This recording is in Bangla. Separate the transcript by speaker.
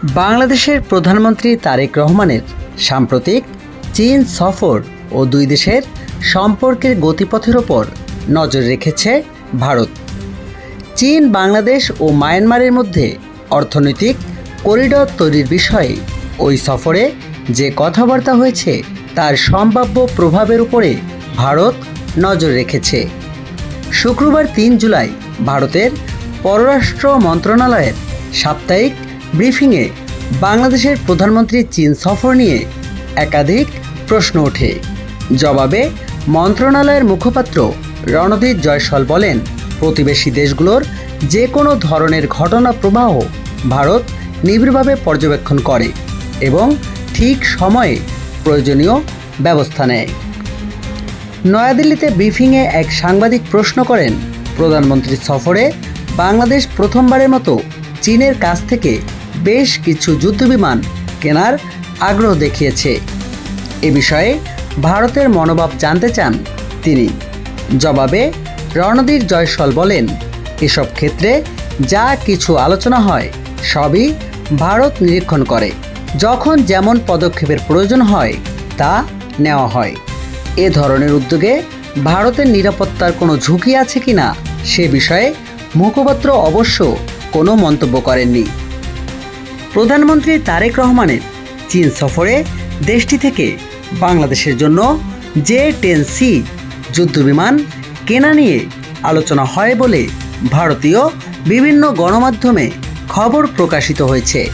Speaker 1: বাংলাদেশের প্রধানমন্ত্রী তারেক রহমানের সাম্প্রতিক চীন সফর ও দুই দেশের সম্পর্কের গতিপথের ওপর নজর রেখেছে ভারত। চীন বাংলাদেশ ও মায়ানমারের মধ্যে অর্থনৈতিক করিডর তৈরির বিষয়ে ওই সফরে যে কথাবার্তা হয়েছে তার সম্ভাব্য প্রভাবের উপরে ভারত নজর রেখেছে। শুক্রবার ৩ জুলাই ভারতের পররাষ্ট্র মন্ত্রণালয়ের সাপ্তাহিক ব্রিফিংয়ে বাংলাদেশের প্রধানমন্ত্রীর চীন সফর নিয়ে একাধিক প্রশ্ন ওঠে। জবাবে মন্ত্রণালয়ের মুখপাত্র রণদীপ জয়সওয়াল বলেন, প্রতিবেশী দেশগুলোর যে কোনো ধরনের ঘটনা প্রবাহ ভারত নিবিড়ভাবে পর্যবেক্ষণ করে এবং ঠিক সময়ে প্রয়োজনীয় ব্যবস্থা নেয়। নয়াদিল্লিতে ব্রিফিংয়ে এক সাংবাদিক প্রশ্ন করেন, প্রধানমন্ত্রীর সফরে বাংলাদেশ প্রথমবারের মতো চীনের কাছ থেকে বেশ কিছু যুদ্ধবিমান কেনার আগ্রহ দেখিয়েছে। এ বিষয়ে ভারতের মনোভাব জানতে চান তিনি। জবাবে রণদীপ জয়সওয়াল বলেন, এসব ক্ষেত্রে যা কিছু আলোচনা হয় সবই ভারত নিরীক্ষণ করে। যখন যেমন পদক্ষেপের প্রয়োজন হয় তা নেওয়া হয়। এ ধরনের উদ্যোগে ভারতের নিরাপত্তার কোনো ঝুঁকি আছে কিনা সে বিষয়ে মুখপাত্র অবশ্য কোনো মন্তব্য করেননি। প্রধানমন্ত্রী তারেক রহমানের চীন সফরে দেশটি থেকে বাংলাদেশের জন্য J-10C যুদ্ধবিমান কেনা নিয়ে আলোচনা হয় বলে ভারতীয় বিভিন্ন গণমাধ্যমে খবর প্রকাশিত হয়েছে।